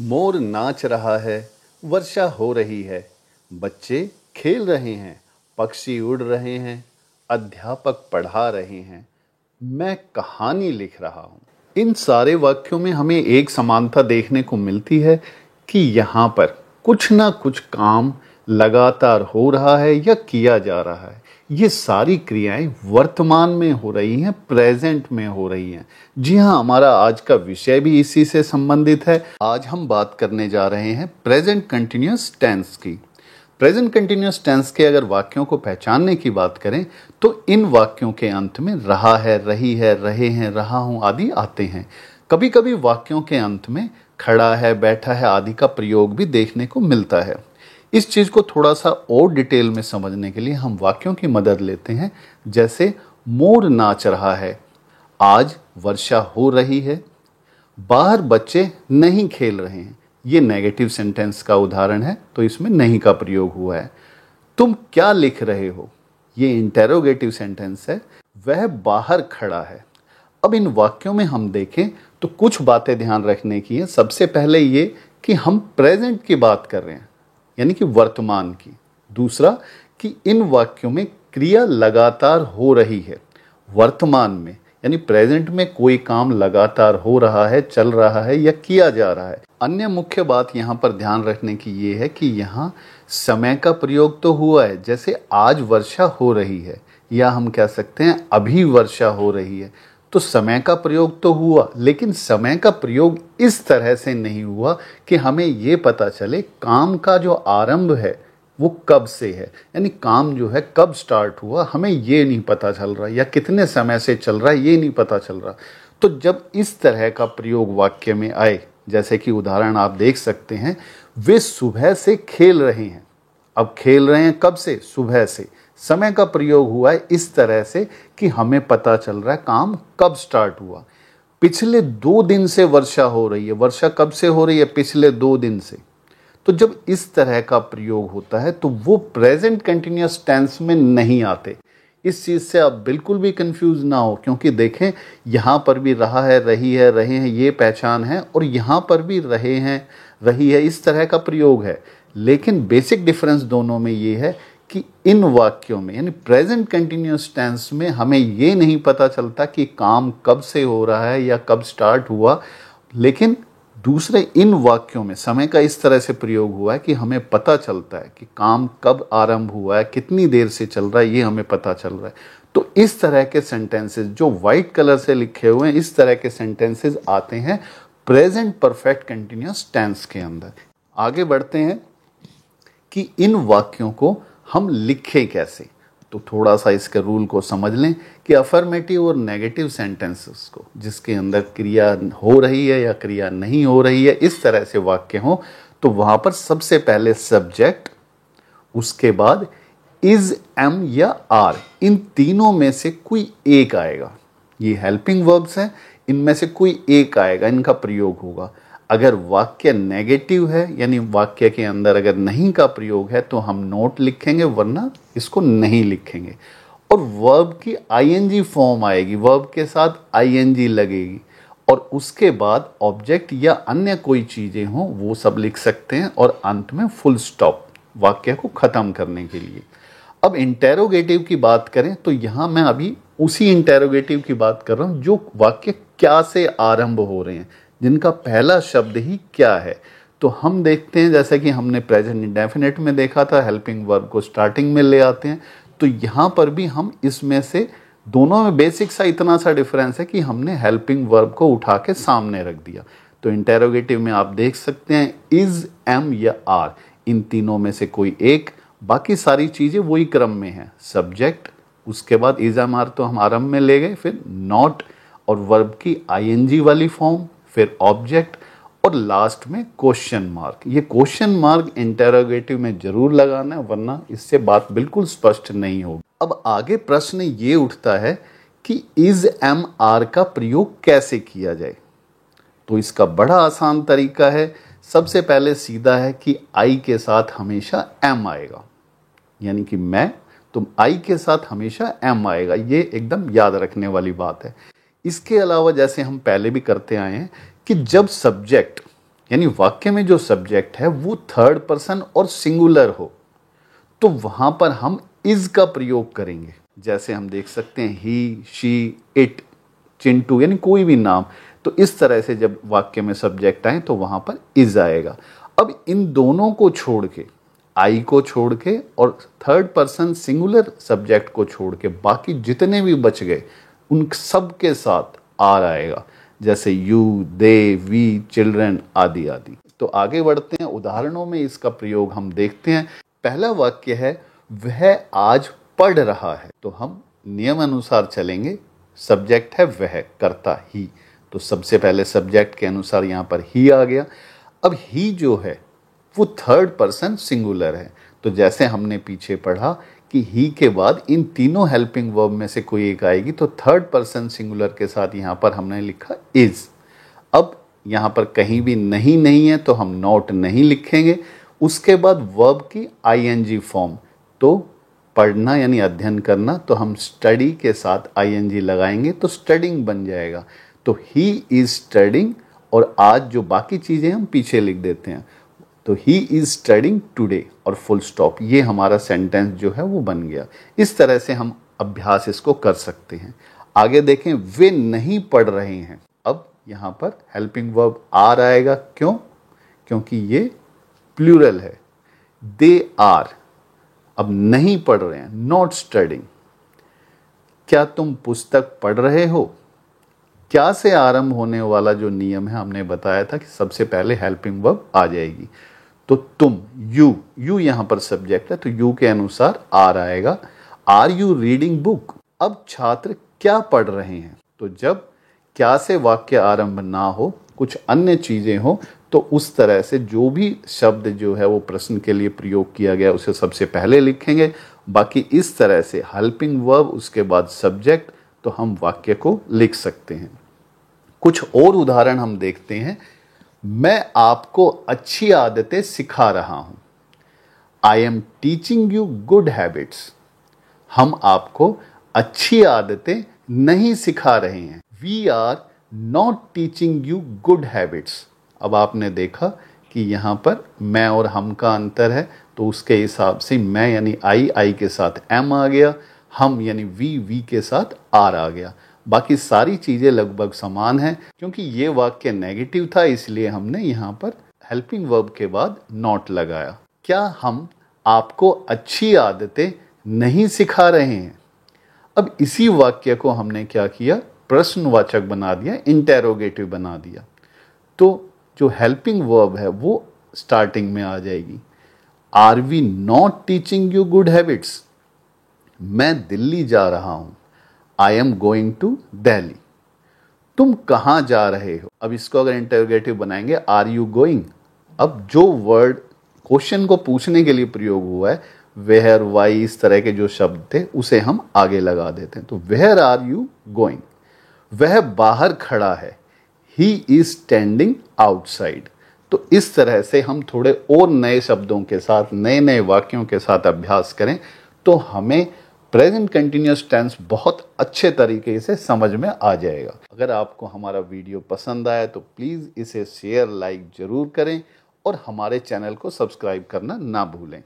मोर नाच रहा है, वर्षा हो रही है, बच्चे खेल रहे हैं, पक्षी उड़ रहे हैं, अध्यापक पढ़ा रहे हैं, मैं कहानी लिख रहा हूँ। इन सारे वाक्यों में हमें एक समानता देखने को मिलती है कि यहाँ पर कुछ ना कुछ काम लगातार हो रहा है या किया जा रहा है। ये सारी क्रियाएं वर्तमान में हो रही हैं, प्रेजेंट में हो रही हैं। जी हाँ, हमारा आज का विषय भी इसी से संबंधित है। आज हम बात करने जा रहे हैं प्रेजेंट कंटिन्यूअस टेंस की। प्रेजेंट कंटिन्यूअस टेंस के अगर वाक्यों को पहचानने की बात करें तो इन वाक्यों के अंत में रहा है, रही है, रहे हैं, रहा हूं आदि आते हैं। कभी कभी वाक्यों के अंत में खड़ा है, बैठा है आदि का प्रयोग भी देखने को मिलता है। इस चीज को थोड़ा सा और डिटेल में समझने के लिए हम वाक्यों की मदद लेते हैं। जैसे मोर नाच रहा है, आज वर्षा हो रही है, बाहर बच्चे नहीं खेल रहे हैं। ये नेगेटिव सेंटेंस का उदाहरण है, तो इसमें नहीं का प्रयोग हुआ है। तुम क्या लिख रहे हो, ये इंटेरोगेटिव सेंटेंस है, वह बाहर खड़ा है। अब इन वाक्यों में हम देखें तो कुछ बातें ध्यान रखने की है। सबसे पहले ये कि हम प्रेजेंट की बात कर रहे हैं, यानी कि वर्तमान की। दूसरा कि इन वाक्यों में क्रिया लगातार हो रही है, वर्तमान में, यानी प्रेजेंट में कोई काम लगातार हो रहा है, चल रहा है या किया जा रहा है। अन्य मुख्य बात यहाँ पर ध्यान रखने की ये है कि यहाँ समय का प्रयोग तो हुआ है, जैसे आज वर्षा हो रही है, या हम कह सकते हैं अभी वर्षा हो रही है, तो समय का प्रयोग तो हुआ, लेकिन समय का प्रयोग इस तरह से नहीं हुआ कि हमें ये पता चले काम का जो आरंभ है वो कब से है, यानी काम जो है कब स्टार्ट हुआ हमें ये नहीं पता चल रहा, या कितने समय से चल रहा है ये नहीं पता चल रहा। तो जब इस तरह का प्रयोग वाक्य में आए, जैसे कि उदाहरण आप देख सकते हैं, वे सुबह से खेल रहे हैं। अब खेल रहे हैं कब से? सुबह से। समय का प्रयोग हुआ है इस तरह से कि हमें पता चल रहा है काम कब स्टार्ट हुआ। पिछले 2 दिन से वर्षा हो रही है। वर्षा कब से हो रही है? पिछले 2 दिन से। तो जब इस तरह का प्रयोग होता है तो वो प्रेजेंट कंटिन्यूअस टेंस में नहीं आते। इस चीज से आप बिल्कुल भी कंफ्यूज ना हो, क्योंकि देखें यहां पर भी रहा है, रही है, रहे हैं ये पहचान है, और यहां पर भी रहे हैं, रही है, इस तरह का प्रयोग है। लेकिन बेसिक डिफरेंस दोनों में ये है कि इन वाक्यों में, यानी प्रेजेंट कंटिन्यूअस टेंस में, हमें ये नहीं पता चलता कि काम कब से हो रहा है या कब स्टार्ट हुआ, लेकिन दूसरे इन वाक्यों में समय का इस तरह से प्रयोग हुआ है कि हमें पता चलता है कि काम कब आरंभ हुआ है, कितनी देर से चल रहा है, ये हमें पता चल रहा है। तो इस तरह के सेंटेंसेस जो व्हाइट कलर से लिखे हुए हैं, इस तरह के सेंटेंसेस आते हैं प्रेजेंट परफेक्ट कंटिन्यूअस टेंस के अंदर। आगे बढ़ते हैं कि इन वाक्यों को हम लिखें कैसे। तो थोड़ा सा इसके रूल को समझ लें कि अफर्मेटिव और नेगेटिव सेंटेंसेस को, जिसके अंदर क्रिया हो रही है या क्रिया नहीं हो रही है, इस तरह से वाक्य हो, तो वहां पर सबसे पहले सब्जेक्ट, उसके बाद इज, एम या आर, इन तीनों में से कोई एक आएगा। ये हेल्पिंग वर्ब्स हैं, इनमें से कोई एक आएगा, इनका प्रयोग होगा। अगर वाक्य नेगेटिव है, यानी वाक्य के अंदर अगर नहीं का प्रयोग है, तो हम नोट लिखेंगे, वरना इसको नहीं लिखेंगे। और वर्ब की आईएनजी फॉर्म आएगी, वर्ब के साथ आईएनजी लगेगी, और उसके बाद ऑब्जेक्ट या अन्य कोई चीजें हों वो सब लिख सकते हैं, और अंत में फुल स्टॉप, वाक्य को खत्म करने के लिए। अब इंटेरोगेटिव की बात करें तो यहां मैं अभी उसी इंटेरोगेटिव की बात कर रहा हूं जो वाक्य क्या से आरंभ हो रहे हैं, जिनका पहला शब्द ही क्या है। तो हम देखते हैं, जैसे कि हमने प्रेजेंट इंडेफिनिट में देखा था, हेल्पिंग वर्ब को स्टार्टिंग में ले आते हैं, तो यहां पर भी हम इसमें से दोनों में बेसिक सा इतना सा डिफरेंस है कि हमने हेल्पिंग वर्ब को उठा के सामने रख दिया। तो इंटेरोगेटिव में आप देख सकते हैं इज, एम या आर, इन तीनों में से कोई एक, बाकी सारी चीजें वही क्रम में है। सब्जेक्ट, उसके बाद इज, एम, आर तो हम आरंभ में ले गए, फिर नॉट और वर्ब की आईएनजी वाली फॉर्म, फिर ऑब्जेक्ट, और लास्ट में क्वेश्चन मार्क। ये क्वेश्चन मार्क इंटेरोगेटिव में जरूर लगाना है, वरना इससे बात बिल्कुल स्पष्ट नहीं होगी। अब आगे प्रश्न ये उठता है कि इज, एम, आर का प्रयोग कैसे किया जाए। तो इसका बड़ा आसान तरीका है। सबसे पहले सीधा है कि आई के साथ हमेशा एम आएगा, यानी कि मैं, तो आई के साथ हमेशा एम आएगा, ये एकदम याद रखने वाली बात है। इसके अलावा जैसे हम पहले भी करते आए हैं कि जब सब्जेक्ट यानी वाक्य में जो सब्जेक्ट है वो थर्ड पर्सन और सिंगुलर हो, तो वहां पर हम इज का प्रयोग करेंगे। जैसे हम देख सकते हैं ही, शी, इट, चिंटू, यानी कोई भी नाम। तो इस तरह से जब वाक्य में सब्जेक्ट आए तो वहां पर इज आएगा। अब इन दोनों को छोड़ के, आई को छोड़ के और थर्ड पर्सन सिंगुलर सब्जेक्ट को छोड़ के बाकी जितने भी बच गए उन सब के साथ आर आएगा। जैसे यू, दे, वी, चिल्ड्रन आदि आदि। तो आगे बढ़ते हैं, उदाहरणों में इसका प्रयोग हम देखते हैं। पहला वाक्य है वह आज पढ़ रहा है। तो हम नियम अनुसार चलेंगे। सब्जेक्ट है वह, कर्ता ही, तो सबसे पहले सब्जेक्ट के अनुसार यहां पर ही आ गया। अब ही जो है वो थर्ड पर्सन सिंगुलर है। तो जैसे हमने पीछे पढ़ा कि ही के बाद इन तीनों हेल्पिंग वर्ब में से कोई एक आएगी, तो थर्ड पर्सन सिंगुलर के साथ यहां पर हमने लिखा इज। अब यहां पर कहीं भी नहीं है तो हम नॉट नहीं लिखेंगे। उसके बाद वर्ब की आईएनजी फॉर्म, तो पढ़ना यानी अध्ययन करना, तो हम स्टडी के साथ आईएनजी लगाएंगे तो स्टडिंग बन जाएगा। तो ही इज स्टडिंग, और आज जो बाकी चीजें हम पीछे लिख देते हैं, तो ही इज स्टडिंग टुडे और फुल स्टॉप। ये हमारा सेंटेंस जो है वो बन गया। इस तरह से हम अभ्यास इसको कर सकते हैं। आगे देखें, वे नहीं पढ़ रहे हैं। अब यहां पर हेल्पिंग वर्ब आर आएगा। क्यों? क्योंकि ये प्लूरल है। दे आर, अब नहीं पढ़ रहे हैं, नॉट स्टडिंग। क्या तुम पुस्तक पढ़ रहे हो? क्या से आरंभ होने वाला जो नियम है हमने बताया था कि सबसे पहले हेल्पिंग वर्ब आ जाएगी। तो तुम, यू यहां पर सब्जेक्ट है, तो यू के अनुसार आर आएगा। Are you reading book? अब छात्र क्या पढ़ रहे हैं? तो जब क्या से वाक्य आरंभ ना हो, कुछ अन्य चीजें हो, तो उस तरह से जो भी शब्द जो है वो प्रश्न के लिए प्रयोग किया गया उसे सबसे पहले लिखेंगे। बाकी इस तरह से हेल्पिंग वर्ब, उसके बाद सब्जेक्ट, तो हम वाक्य को लिख सकते हैं। कुछ और उदाहरण हम देखते हैं। मैं आपको अच्छी आदतें सिखा रहा हूं। I am teaching you good habits. हम आपको अच्छी आदतें नहीं सिखा रहे हैं। We are not teaching you good habits. अब आपने देखा कि यहां पर मैं और हम का अंतर है, तो उसके हिसाब से मैं यानी आई के साथ एम आ गया, हम यानी वी के साथ आर आ गया। बाकी सारी चीजें लगभग समान हैं। क्योंकि ये वाक्य नेगेटिव था, इसलिए हमने यहां पर हेल्पिंग वर्ब के बाद नॉट लगाया। क्या हम आपको अच्छी आदतें नहीं सिखा रहे हैं? अब इसी वाक्य को हमने क्या किया, प्रश्नवाचक बना दिया, इंटेरोगेटिव बना दिया। तो जो हेल्पिंग वर्ब है वो स्टार्टिंग में आ जाएगी। Are we not teaching you good habits? मैं दिल्ली जा रहा हूं। I am going to Delhi. तुम कहां जा रहे हो? अब इसको अगर इंटरोगेटिव बनाएंगे, आर यू गोइंग। अब जो वर्ड क्वेश्चन को पूछने के लिए प्रयोग हुआ है, वेयर, वाई, इस तरह के जो शब्द थे उसे हम आगे लगा देते हैं। तो वेयर आर यू गोइंग? वह बाहर खड़ा है। He is standing outside. तो इस तरह से हम थोड़े और नए शब्दों के साथ, नए नए वाक्यों के साथ अभ्यास करें तो हमें प्रेजेंट कंटिन्यूअस टेंस बहुत अच्छे तरीके से समझ में आ जाएगा। अगर आपको हमारा वीडियो पसंद आया तो प्लीज़ इसे शेयर, लाइक जरूर करें और हमारे चैनल को सब्सक्राइब करना ना भूलें।